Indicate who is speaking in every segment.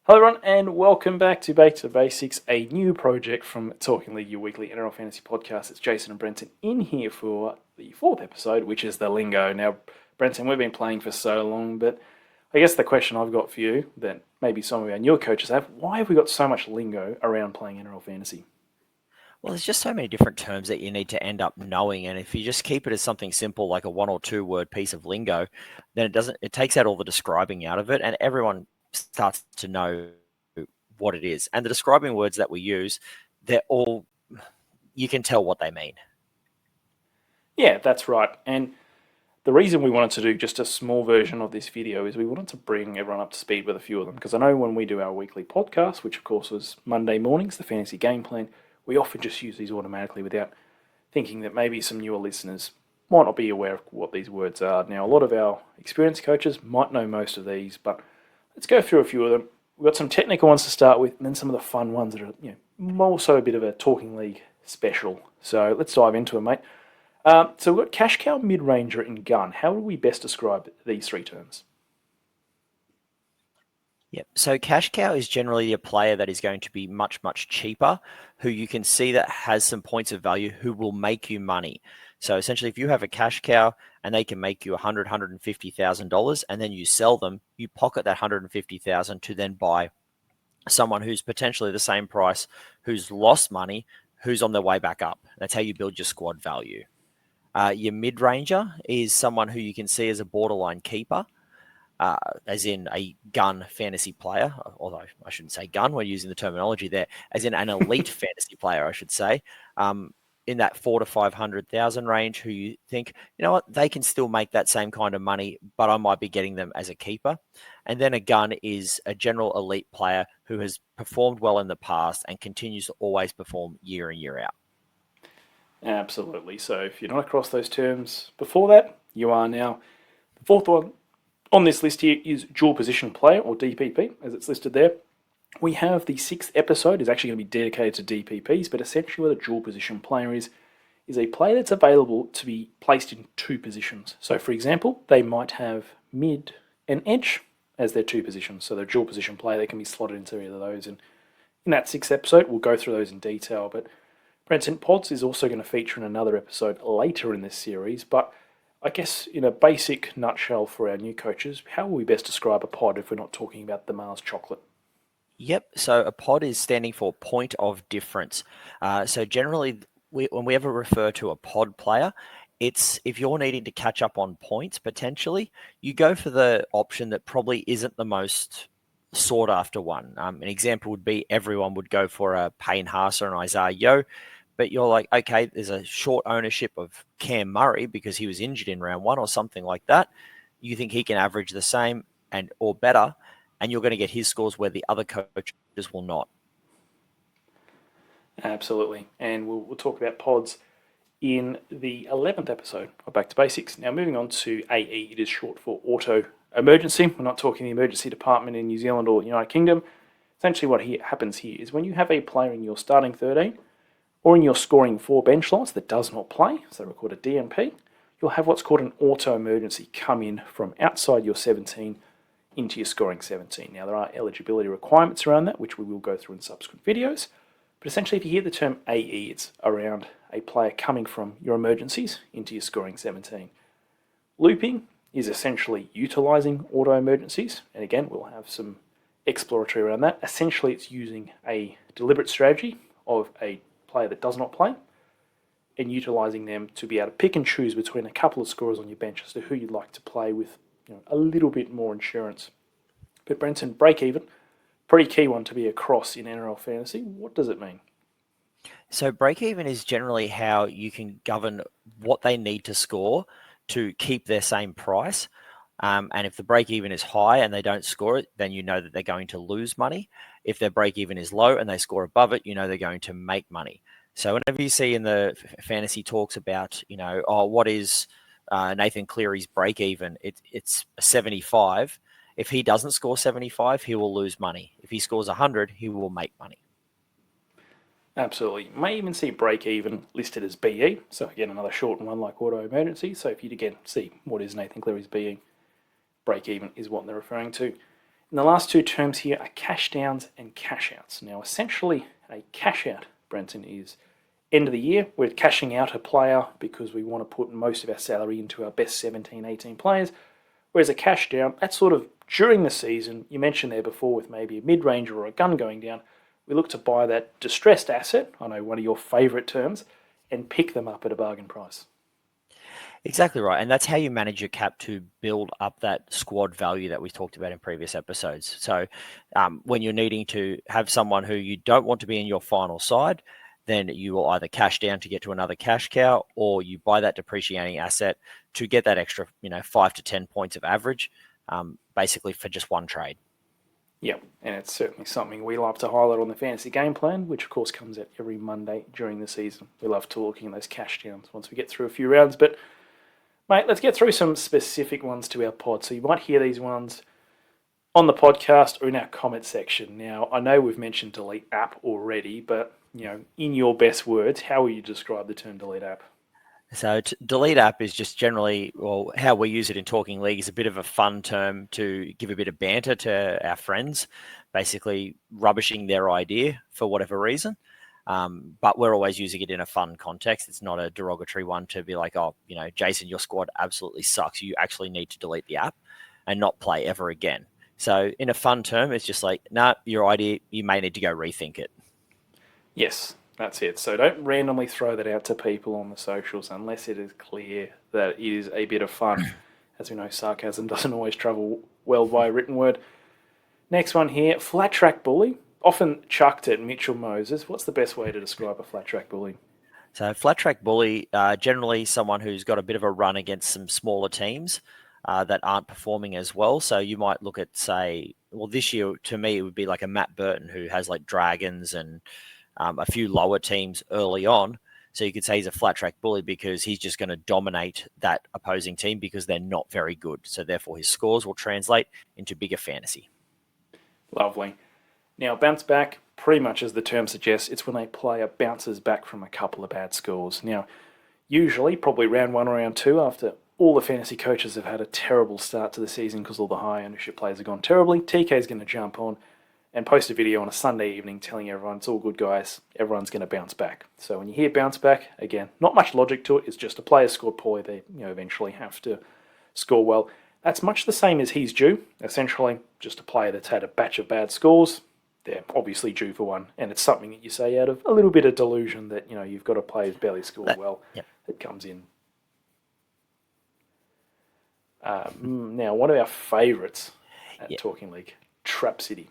Speaker 1: Hello, everyone, and welcome back to Back to Basics, a new project from Talking League, your weekly NRL Fantasy podcast. It's Jason and Brenton in here for the fourth episode, which is the Lingo. Now, Brenton, we've been playing for so long, but I guess the question I've got for you that maybe some of our newer coaches have, why have we got so much lingo around playing NRL Fantasy?
Speaker 2: Well, there's just so many different terms that you need to end up knowing, and if you just keep it as something simple like a one or two word piece of lingo, then it takes out all the describing out of it, and everyone starts to know what it is. And the describing words that we use, they're all you can tell what they mean.
Speaker 1: Yeah, that's right. And the reason we wanted to do just a small version of this video is we wanted to bring everyone up to speed with a few of them. Because I know when we do our weekly podcast, which of course was Monday mornings, the fantasy game plan, we often just use these automatically without thinking that maybe some newer listeners might not be aware of what these words are. Now, a lot of our experienced coaches might know most of these, but let's go through a few of them. We've got some technical ones to start with, and then some of the fun ones that are more so a bit of a Talking League special. So let's dive into it, mate. So we've got cash cow, mid ranger, and gun. How would we best describe these three terms?
Speaker 2: Yep. So cash cow is generally a player that is going to be much, much cheaper, who you can see that has some points of value, who will make you money. So essentially, if you have a cash cow and they can make you $150,000, and then you sell them, you pocket that 150,000 to then buy someone who's potentially the same price, who's lost money, who's on their way back up. That's how you build your squad value. Your mid ranger is someone who you can see as a borderline keeper. As in a gun fantasy player, although I shouldn't say gun, we're using the terminology there, as in an elite fantasy player, I should say, in that 400 to 500,000 range, who you think, you know what, they can still make that same kind of money, but I might be getting them as a keeper. And then a gun is a general elite player who has performed well in the past and continues to always perform year in, year out.
Speaker 1: Absolutely. So if you're not across those terms before that, you are now. The fourth one on this list here is dual position player, or DPP, as it's listed there. We have the sixth episode is actually going to be dedicated to DPPs, but essentially what a dual position player is a player that's available to be placed in two positions. So for example, they might have mid and edge as their two positions. So they're a dual position player, they can be slotted into either of those. And in that sixth episode, we'll go through those in detail. But Brenton, Pods is also going to feature in another episode later in this series, but I guess in a basic nutshell for our new coaches, how will we best describe a pod if we're not talking about the Mars chocolate?
Speaker 2: Yep. So a pod is standing for point of difference. So generally, when we ever refer to a pod player, it's if you're needing to catch up on points potentially, you go for the option that probably isn't the most sought after one. An example would be everyone would go for a Payne Haas or an Isaiah Yo, but you're like, okay, there's a short ownership of Cam Murray because he was injured in round one or something like that. You think he can average the same and or better, and you're going to get his scores where the other coaches will not.
Speaker 1: Absolutely. And we'll talk about pods in the 11th episode of Back to Basics. Now, moving on to AE, it is short for auto emergency. We're not talking the emergency department in New Zealand or the United Kingdom. Essentially, what happens here is when you have a player in your starting 13 or in your scoring 4 bench slots that does not play, so record a DMP, you'll have what's called an auto emergency come in from outside your 17 into your scoring 17. Now, there are eligibility requirements around that, which we will go through in subsequent videos. But essentially, if you hear the term AE, it's around a player coming from your emergencies into your scoring 17. Looping is essentially utilizing auto emergencies. And again, we'll have some exploratory around that. Essentially, it's using a deliberate strategy of a player that does not play and utilizing them to be able to pick and choose between a couple of scorers on your bench as to who you'd like to play with a little bit more insurance. But Brenton, break even, pretty key one to be across in NRL fantasy. What does it mean?
Speaker 2: So break even is generally how you can govern what they need to score to keep their same price. And if the break even is high and they don't score it, then you know that they're going to lose money. If their break even is low and they score above it, you know they're going to make money. So whenever you see in the fantasy talks about, what is Nathan Cleary's break even, it's 75. If he doesn't score 75, he will lose money. If he scores 100, he will make money.
Speaker 1: Absolutely. You may even see break even listed as BE. So again, another shortened one like auto emergency. So if you'd again see what is Nathan Cleary's BE, break even is what they're referring to. And the last two terms here are cash downs and cash outs. Now, essentially, a cash out, Brenton, is end of the year. We're cashing out a player because we want to put most of our salary into our best 17, 18 players. Whereas a cash down, that's sort of during the season. You mentioned there before with maybe a mid-ranger or a gun going down. We look to buy that distressed asset, I know one of your favourite terms, and pick them up at a bargain price.
Speaker 2: Exactly right. And that's how you manage your cap to build up that squad value that we talked about in previous episodes. So when you're needing to have someone who you don't want to be in your final side, then you will either cash down to get to another cash cow, or you buy that depreciating asset to get that extra, 5 to 10 points of average, basically for just one trade.
Speaker 1: Yeah, and it's certainly something we love to highlight on the fantasy game plan, which of course comes out every Monday during the season. We love talking those cash downs once we get through a few rounds. But, mate, let's get through some specific ones to our pod. So you might hear these ones on the podcast or in our comment section. Now, I know we've mentioned delete app already, but, in your best words, how will you describe the term delete app?
Speaker 2: So delete app is just generally, well, how we use it in Talking League is a bit of a fun term to give a bit of banter to our friends, basically rubbishing their idea for whatever reason. But we're always using it in a fun context. It's not a derogatory one to be like, oh, Jason, your squad absolutely sucks. You actually need to delete the app and not play ever again. So in a fun term, it's just like, nah, your idea, you may need to go rethink it.
Speaker 1: Yes, that's it. So don't randomly throw that out to people on the socials unless it is clear that it is a bit of fun. As we know, sarcasm doesn't always travel well via written word. Next one here, flat track bully. Often chucked at Mitchell Moses. What's the best way to describe a flat track bully?
Speaker 2: So flat track bully, generally someone who's got a bit of a run against some smaller teams that aren't performing as well. So you might look at, say, well, this year to me it would be like a Matt Burton who has like Dragons and a few lower teams early on. So you could say he's a flat track bully because he's just going to dominate that opposing team because they're not very good. So therefore his scores will translate into bigger fantasy.
Speaker 1: Lovely. Now, bounce back, pretty much as the term suggests, it's when a player bounces back from a couple of bad scores. Now, usually, probably round one or round two, after all the fantasy coaches have had a terrible start to the season because all the high ownership players have gone terribly, TK is going to jump on and post a video on a Sunday evening telling everyone, it's all good, guys, everyone's going to bounce back. So when you hear bounce back, again, not much logic to it, it's just a player scored poorly, they eventually have to score well. That's much the same as he's due, essentially just a player that's had a batch of bad scores. They're obviously due for one, and it's something that you say out of a little bit of delusion that, you've got a player who's barely scored well that comes in. Now, one of our favourites at Talking League, Trap City.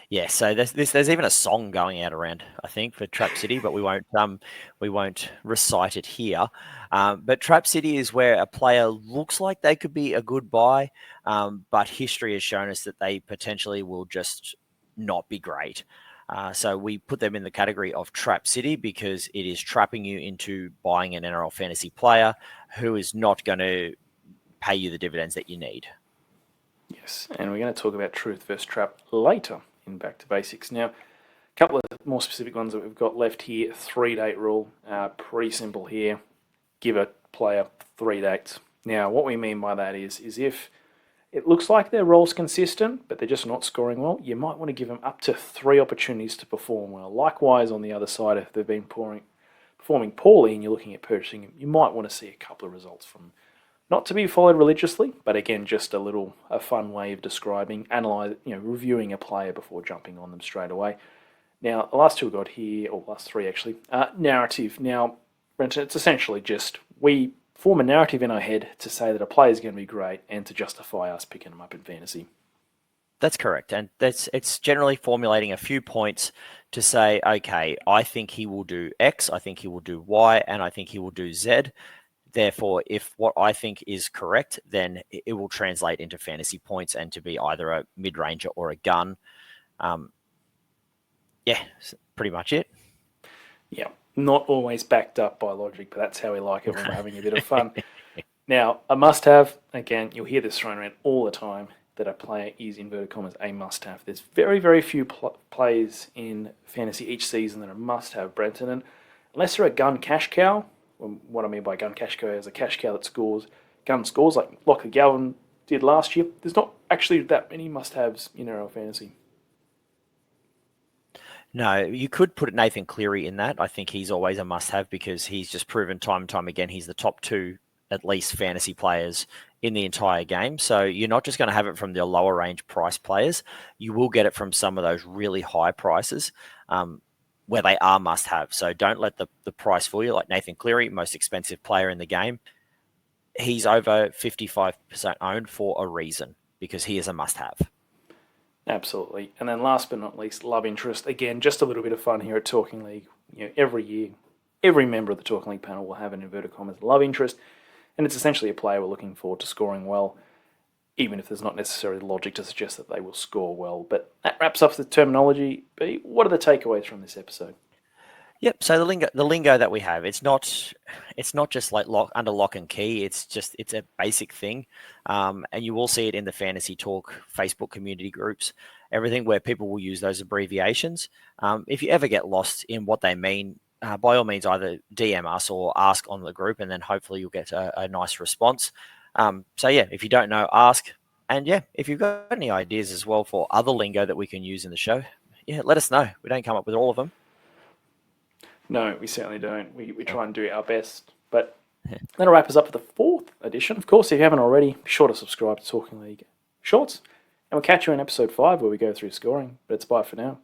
Speaker 2: Yeah, so there's even a song going out around, I think, for Trap City, but we won't recite it here. But Trap City is where a player looks like they could be a good buy, but history has shown us that they potentially will just not be great. So we put them in the category of Trap City because it is trapping you into buying an NRL fantasy player who is not going to pay you the dividends that you need.
Speaker 1: Yes, and we're going to talk about Truth versus Trap later in Back to Basics. Now, a couple of more specific ones that we've got left here. 3-date rule, pretty simple here. Give a player 3 dates. Now, what we mean by that is if it looks like their role's consistent, but they're just not scoring well, you might want to give them up to 3 opportunities to perform well. Likewise, on the other side, if they've been performing poorly and you're looking at purchasing them, you might want to see a couple of results from them. Not to be followed religiously, but again, just a fun way of describing, reviewing a player before jumping on them straight away. Now, the last two we've got here, or last 3 actually, narrative. Now, Brenton, it's essentially just we form a narrative in our head to say that a player is going to be great and to justify us picking them up in fantasy.
Speaker 2: That's correct. And it's generally formulating a few points to say, okay, I think he will do X, I think he will do Y, and I think he will do Z. Therefore, if what I think is correct, then it will translate into fantasy points and to be either a mid-ranger or a gun. Pretty much it.
Speaker 1: Yeah, not always backed up by logic, but that's how we like it when we're having a bit of fun. Now, a must-have, again, you'll hear this thrown around all the time, that a player is, inverted commas, a must-have. There's very, very few players in fantasy each season that are must-have, Brenton. And unless they're a gun cash cow, what I mean by gun cash cow is a cash cow that scores gun scores like Lockie Galvin did last year, there's not actually that many must-haves in NRL Fantasy.
Speaker 2: No, you could put Nathan Cleary in that. I think he's always a must-have because he's just proven time and time again he's the top two, at least, fantasy players in the entire game. So you're not just going to have it from the lower range price players. You will get it from some of those really high prices where they are must-have. So don't let the price fool you. Like Nathan Cleary, most expensive player in the game. He's over 55% owned for a reason because he is a must-have.
Speaker 1: Absolutely. And then last but not least, love interest. Again, just a little bit of fun here at Talking League. Every year, every member of the Talking League panel will have an inverted commas love interest, and it's essentially a player we're looking forward to scoring well, even if there's not necessarily logic to suggest that they will score well. But that wraps up the terminology. B, what are the takeaways from this episode?
Speaker 2: Yep. So the lingo that we have, it's not just like under lock and key. It's a basic thing, and you will see it in the Fantasy Talk Facebook community groups, everything where people will use those abbreviations. If you ever get lost in what they mean, by all means, either DM us or ask on the group, and then hopefully you'll get a nice response. So yeah, if you don't know, ask, and yeah, if you've got any ideas as well for other lingo that we can use in the show, yeah, let us know. We don't come up with all of them.
Speaker 1: No, we certainly don't. We try and do our best. But that'll wrap us up for the 4th edition. Of course, if you haven't already, be sure to subscribe to Talking League Shorts. And we'll catch you in episode 5 where we go through scoring. But it's bye for now.